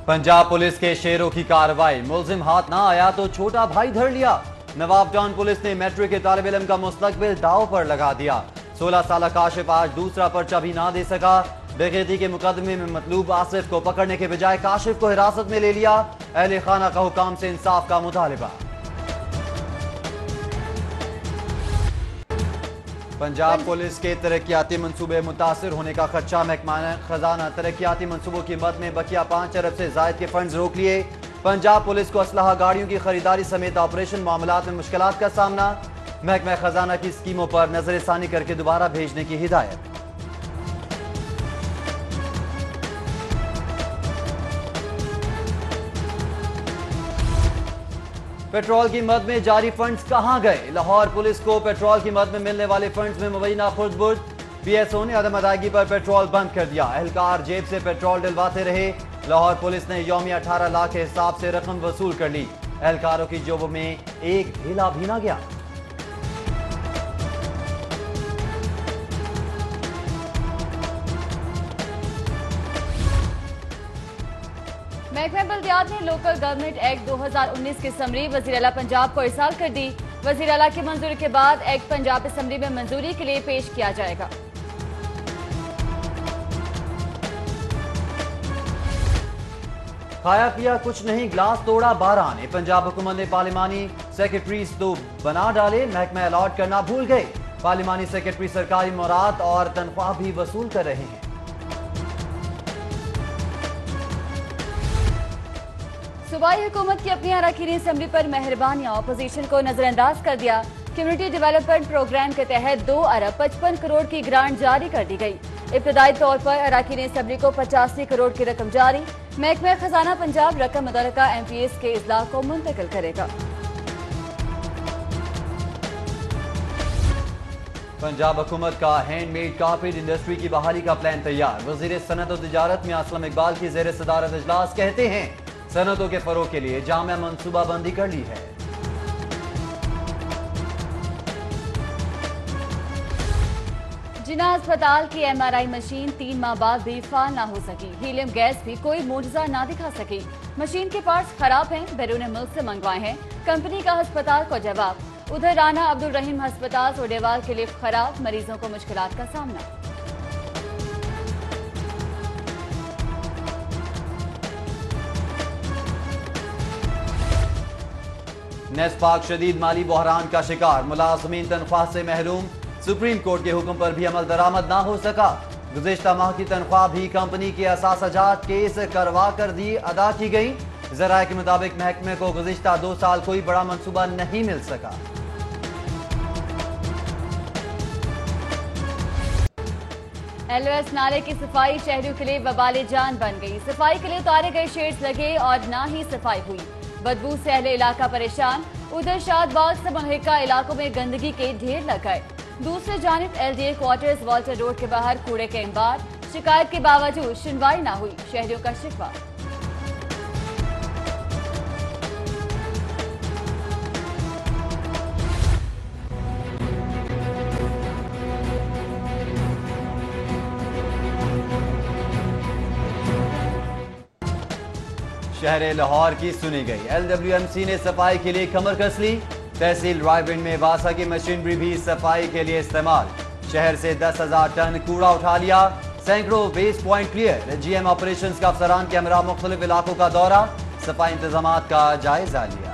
Punjab police के शेरों की कार्रवाई, मुलजिम हाथ ना आया तो छोटा भाई धर लिया। नवाब टाउन पुलिस ने मैट्रिक के तालिब इल्म का मुस्तकबिल दांव पर लगा दिया। 16 साल काशिफ आज दूसरा पर्चा भी ना दे सका। बेगैरती के मुकदमे में मतलूब आसिफ को पकड़ने के बजाय काशिफ को हिरासत में ले लिया। अहले खाना का हुकाम से इंसाफ का मुतालिबा। पंजाब पुलिस के तरक्याती मंसूबे मुतासिर होने का खदशा, महकमा खजाना तरक्याती मंसूबों की मद में बकिया 5 अरब से जायद के फंड्स रोक लिए। पंजाब पुलिस को असलहा गाड़ियों की खरीदारी समेत ऑपरेशन मामलात में मुश्किलात का सामना। महकमा खजाना की स्कीमों पर नजरसानी करके दोबारा भेजने की हिदायत। पेट्रोल की मद में जारी फंड्स कहां गए? लाहौर पुलिस को पेट्रोल की मद में मिलने वाले फंड्स में मुबैना खुर्द-बुर्द। पीएसओ ने अदम अदायगी पर पेट्रोल बंद कर दिया। एहलकार जेब से पेट्रोल डलवाते रहे। लाहौर पुलिस ने यौमिया 18 लाख के हिसाब से रकम वसूल कर ली। एहलकारों की जेबों में एक ढेला भी ना गया। महकमा बल्दियात ने लोकल गवर्नमेंट एक्ट 2019 की समरी वज़ीर आला पंजाब को इरसाल कर दी। वज़ीर आला की मंजूरी के बाद एक्ट पंजाब असम्बली में मंजूरी के लिए पेश किया जाएगा। खाया पिया कुछ नहीं, ग्लास तोड़ा 12 ने। पंजाब हुकूमत ने पार्लिमानी सेक्रेटरीज तो बना डाले, महकमा अलॉट करना भूल गए। पार्लिमानी सेक्रेटरी सरकारी मुराद और तनख्वाह भी वसूल कर रहे हैं। सूबाई हुकूमत की अपनी अरकानी असम्बली पर मेहरबानियां, अपोजिशन को नजरअंदाज कर दिया। कम्युनिटी डेवलपमेंट प्रोग्राम के तहत 2 अरब 55 करोड़ की ग्रांट जारी कर दी गई। इब्तदाई तौर पर अरकानी असम्बली को 85 करोड़ की रकम जारी। महकमा खजाना पंजाब रकम मुतल्लिका MPS के इजलास को मुंतकिल करेगा। पंजाब हुकूमत का हैंडमेड कारपेट इंडस्ट्री की बहाली का प्लान तैयार। वजीर सनत और तिजारत में असलम इकबाल की ज़ेर सदारत इजलास कहते हैं सनतों के फरोग के लिए जामिया मनसूबाबंदी कर ली है। जिना अस्पताल की MRI मशीन 3 माह बाद भी फाल ना हो सकी। हीलियम गैस भी कोई मुआजिजा ना दिखा सकी। मशीन के पार्ट्स खराब हैं, बैरून मुल्क से मंगवाए हैं। कंपनी का अस्पताल को जवाब। उधर राना अब्दुल रहीम अस्पताल सोडेवाल के लिए खराब, मरीजों को मुश्किलात का सामना। नेस्पाक शदीद माली बहरान का शिकार, मुलाजमीन तनख्वाह से महरूम। सुप्रीम कोर्ट के हुक्म पर भी अमल दरामद ना हो सका। गुज़िश्ता माह की तनख्वाह भी कंपनी के असासजात केस करवा कर दी अदा की गई। ज़राए के मुताबिक महकमे को गुज़िश्ता 2 साल कोई बड़ा मंसूबा नहीं मिल सका। LOS नाले की सफाई शहरियों के लिए वबाले जान बन गई। सफाई के लिए उतारे गए शेड्स लगे और ना ही सफाई हुई। बदबू से अहले इलाका परेशान। उधर शादबाग से मुल्हिका इलाकों में गंदगी के ढेर लग गए। दूसरी जानिब LDA क्वार्टर्स वाल्टर रोड के बाहर कूड़े के अंबार। शिकायत के बावजूद सुनवाई ना हुई, शहरियों का शिकवा। शहर लाहौर की सुनी गई। LWMC ने सफाई के लिए कमर कस ली। तहसील रायविंड में वासा की मशीनरी भी सफाई के लिए इस्तेमाल। शहर से 10,000 टन कूड़ा उठा लिया। सैकड़ों waste point clear. GM operations का अफसरान के हमरा मुख्तलिफ इलाकों का दौरा, सफाई इंतजाम का जायजा लिया।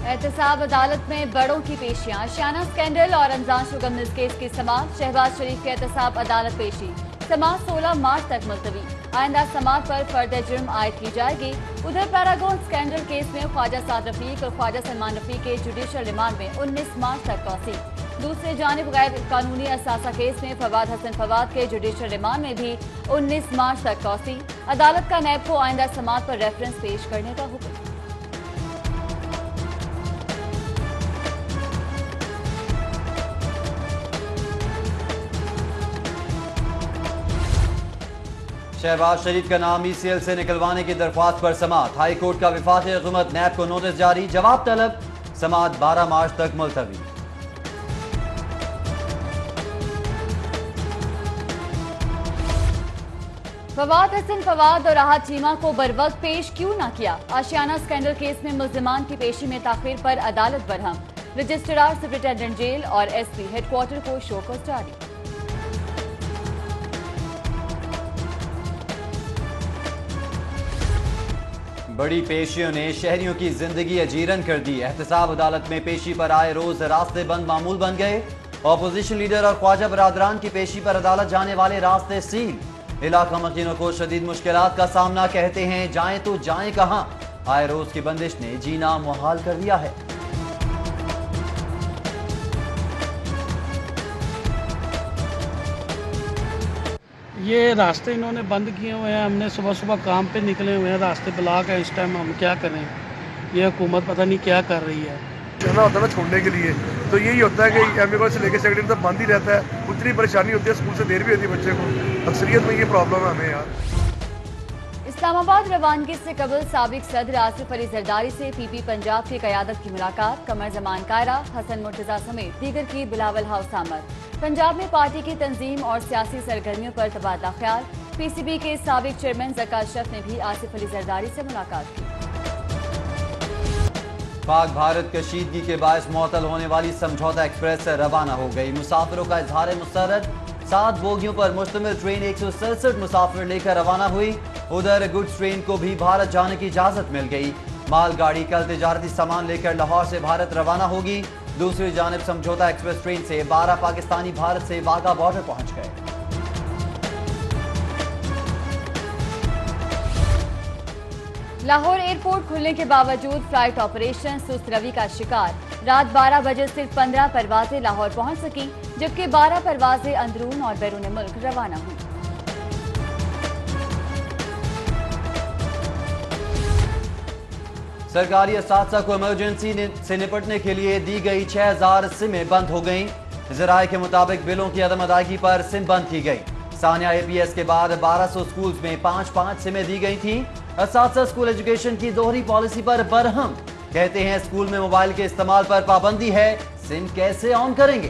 एहतसाब अदालत में बड़ों की पेशियां, शाना स्कैंडल और रमजान शुगर केस की समाअत। शहबाज शरीफ के एहतसाब अदालत पेशी, समाअत 16 मार्च तक मुलतवी। आइंदा समाअत पर फर्द जुर्म आयद की जाएगी। उधर पैरागॉन स्कैंडल केस में ख्वाजा साद रफीक और ख्वाजा सलमान रफीक के जुडिशल रिमांड में 19 मार्च तक तौसील। दूसरी जानिब गैर कानूनी असासा केस में फवाद हसन फवाद के जुडिशल रिमांड में भी 19 मार्च तक तौसील। अदालत का नैब को आइंदा समाअत पर रेफरेंस पेश करने का हुक्म। शहबाज शरीफ का नाम ECL से निकलवाने की दरख्वास्त पर समाअत। हाई कोर्ट का वफाकी हुकूमत नैब को नोटिस जारी, जवाब तलब। समाअत 12 मार्च तक मुलतवी। फवाद हसन फवाद और राहत चीमा को बरवक्त पेश क्यों न किया? आशियाना स्कैंडल केस में मुल्जिमान की पेशी में ताखीर पर अदालत बरहम। रजिस्ट्रार सुप्रिंटेंडेंट जेल और एसपी हेडक्वार्टर को शोकॉज जारी। बड़ी पेशियों ने शहरियों की जिंदगी अजीरन कर दी। एहतसाब अदालत में पेशी पर आए रोज रास्ते बंद मामूल बन गए। ऑपोजिशन लीडर और ख्वाजा बरादरान की पेशी पर अदालत जाने वाले रास्ते सील। इलाका मकीनों को शदीद मुश्किलात का सामना, कहते हैं जाएं तो जाएं कहां। आए रोज की बंदिश ने जीना मुहाल कर दिया है। ये रास्ते इन्होंने बंद किए हुए हैं। हमने सुबह सुबह काम पे निकले हुए हैं, रास्ते ब्लॉक है इस टाइम, हम क्या करें? ये हुकूमत पता नहीं क्या कर रही है। जाना होता है ना छोड़ने के लिए, तो यही होता है कि एमए कॉलेज से लेकर सेकेंडरी तक बंद ही रहता है। उतनी परेशानी होती है, स्कूल से देर भी होती है बच्चे को। अक्सरियत में ये प्रॉब्लम है हमें यार। इस्लामाबाद रवानगी से कबल साबिक सदर आसिफ अली जरदारी से पीपी पंजाब की क़यादत की मुलाकात। कमर जमान कायरा, हसन मुर्तजा समेत दीगर की बिलावल हाउस आमद। पंजाब में पार्टी की तंजीम और सियासी सरगर्मियों पर तबादला ख्याल। पीसीबी के साबिक चेयरमैन ज़का अशरफ ने भी आसिफ अली जरदारी से मुलाकात की। पाक भारत कशीदगी के बायस मुअत्तल होने वाली समझौता एक्सप्रेस से रवाना हो गई। मुसाफिरों का इजहार मुस्तरद। 7 बोगियों पर मुश्तमिल ट्रेन 167 मुसाफिर लेकर रवाना हुई। उधर गुड्स ट्रेन को भी भारत जाने की इजाजत मिल गई। मालगाड़ी कल तिजारती सामान लेकर लाहौर से भारत रवाना होगी। दूसरी जानिब समझौता एक्सप्रेस ट्रेन से 12 पाकिस्तानी भारत से वाघा बॉर्डर पहुंच गए। लाहौर एयरपोर्ट खुलने के बावजूद फ्लाइट ऑपरेशन सुस्त रवि का शिकार। रात 12 बजे सिर्फ 15 परवाजें लाहौर पहुंच सकी, जबकि 12 परवाजें अंदरून और बैरून मुल्क रवाना हुई। सरकारी असातिज़ा को इमरजेंसी से निपटने के लिए दी गई 6000 सिमें बंद हो गईं। ज़राए के मुताबिक बिलों की अदम अदायगी पर सिम बंद की गई। सानिया APS के बाद 1200 स्कूल्स में 5-5 सिमें दी गई थी। असातिज़ा स्कूल एजुकेशन की दोहरी पॉलिसी पर बरहम, कहते हैं स्कूल में मोबाइल के इस्तेमाल पर पाबंदी है, सिम कैसे ऑन करेंगे?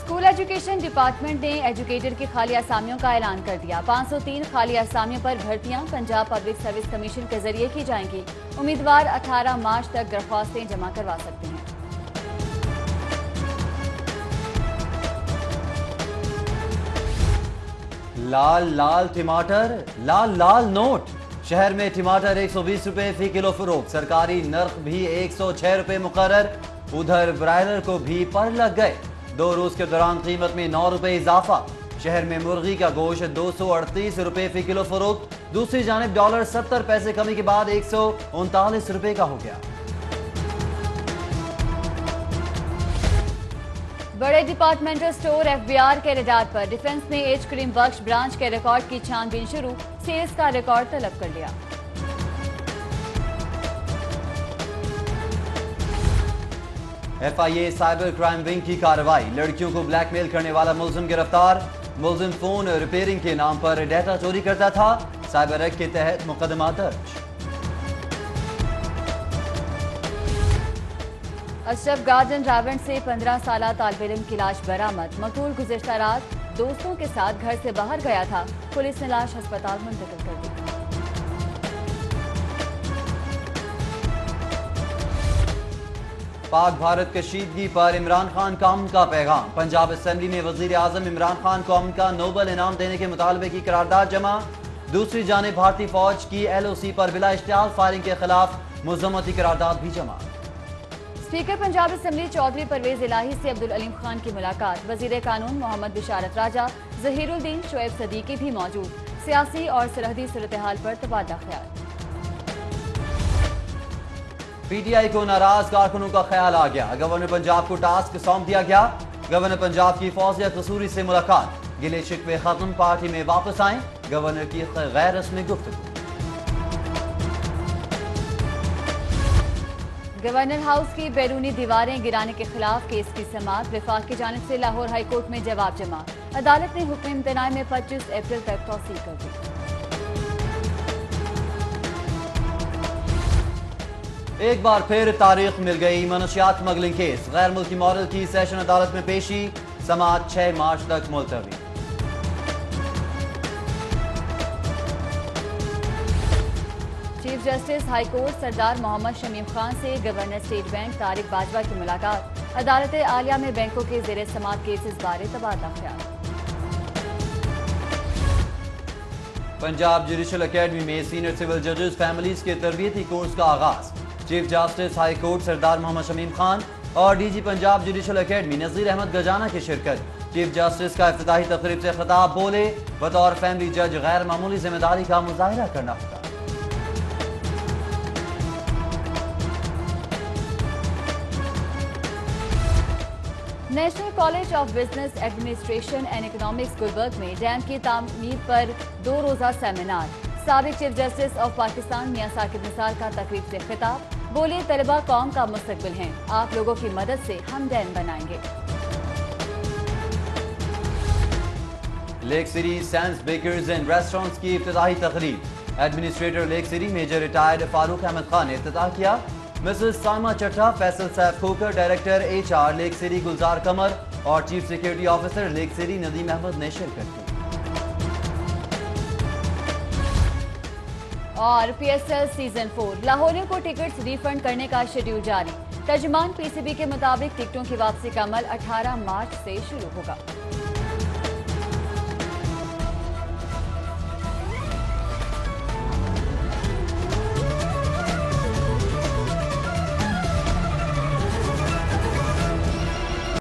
स्कूल एजुकेशन डिपार्टमेंट ने एजुकेटर की खाली असामियों का ऐलान कर दिया। 503 खाली असामियों पर भर्तियां पंजाब पब्लिक सर्विस कमीशन के जरिए की जाएंगी। उम्मीदवार 18 मार्च तक दरख्वास्तें जमा करवा सकते हैं। लाल लाल टमाटर, लाल लाल नोट। शहर में टमाटर 120 रुपए फी किलो फरोख्त। सरकारी नर्ख भी 106 रुपए मुकर्रर। उधर ब्रायलर को भी पर लग गए। 2 रोज के दौरान कीमत में 9 रुपए इजाफा। शहर में मुर्गी का गोश्त 238 रुपए फी किलो फरोख्त। दूसरी जानिब डॉलर 70 पैसे कमी के बाद 139 रुपए का हो गया। बड़े डिपार्टमेंटल स्टोर FBR के रिडार पर डिफेंस ने एज क्रीम बख्श ब्रांच के रिकॉर्ड की छानबीन शुरू। सेल्स का रिकॉर्ड तलब कर लिया। FIA साइबर क्राइम विंग की कार्रवाई। लड़कियों को ब्लैकमेल करने वाला मुलजिम गिरफ्तार। मुलजिम फोन रिपेयरिंग के नाम पर डेटा चोरी करता था। साइबर एक्ट के तहत मुकदमा दर्ज। अशरफ गार्डन रावण से 15 साला तालिब इल्म की लाश बरामद। मकतूल गुज़िश्ता रात दोस्तों के साथ घर से बाहर गया था। पुलिस ने लाश अस्पताल मुंतकिल कर दी। पाक भारत कशीदगी पर इमरान खान कौम का पैगाम। पंजाब असेंबली में वजीर आजम इमरान खान कौम का नोबल इनाम देने के मुतालबे की करारदाद जमा। दूसरी जानिब भारतीय फौज की LOC पर बिला इश्तियाल फायरिंग के खिलाफ मुज़म्मती करारदाद भी जमा। स्पीकर पंजाब असेंबली चौधरी परवेज इलाही से अब्दुल अलीम खान की मुलाकात। वजीर कानून मोहम्मद बिशारत राजा, जहीरुद्दीन शोएब सदीकी भी मौजूद। सियासी और सरहदी सूरत-ए-हाल पर तबादला ख्याल। PTI को नाराज कारकुनों का ख्याल आ गया। गवर्नर पंजाब को टास्क सौंप दिया गया। गवर्नर पंजाब की फौजिया कसूरी से मुलाकात। गिले शिकवे खत्म, पार्टी में वापस आए। गवर्नर की गैर रस्मी गुफ्तगू। गवर्नर हाउस की बैरूनी दीवारें गिराने के खिलाफ केस की समाअत। विफाक की जानिब से लाहौर हाई कोर्ट में जवाब जमा। अदालत ने हुक्म इम्तनाई में 25 अप्रैल तक तौसील कर दी। एक बार फिर तारीख मिल गई। मनशियात स्मगलिंग केस गैर मुल्की मॉडल की सेशन अदालत में पेशी, समाअत 6 मार्च तक मुलतवी। चीफ जस्टिस हाई कोर्ट सरदार मोहम्मद शमीम खान से governor state bank Tariq Bajwa की मुलाकात। अदालत आलिया में बैंकों के जेर समाअत केसेस बारे तबादला ख्याल। पंजाब जुडिशल अकेडमी में सीनियर सिविल जजेस फैमिलीज के तरबियती कोर्स का आगाज। चीफ जस्टिस हाई कोर्ट सरदार मोहम्मद शमीम खान और DG Punjab judicial academy Nazir Ahmad गजाना की शिरकत। चीफ जस्टिस का इफ्तिताही तकरीब से खिताब, बोले बतौर फैमिली जज गैर मामूली जिम्मेदारी का मुजाहिरा करना होगा। National College of Business Administration and Economics Gulberg में डैम की तामीर पर 2 रोजा सेमिनार। साबिक chief justice of Pakistan Mian Saqib Nisar का तकरीब से खिताब, बोले तलबा कौम का मुस्तकबिल हैं, आप लोगों की मदद से हम डैम बनाएंगे। Lake City sans bakers and restaurants की इफ्तिताही तकरीब। Administrator Lake City major retired Farooq Ahmed Khan ने इफ्तिताह किया। Mrs Saima Chatta, Faisal Saif Khokhar, director HR Lake City Gulzar Qamar और chief security officer Lake City Nadeem Ahmed ने शिरकत की। और PSL सीजन 4 लाहौरियों को टिकट्स रिफंड करने का शेड्यूल जारी। तर्जुमान PCB के मुताबिक टिकटों की वापसी का अमल 18 मार्च से शुरू होगा।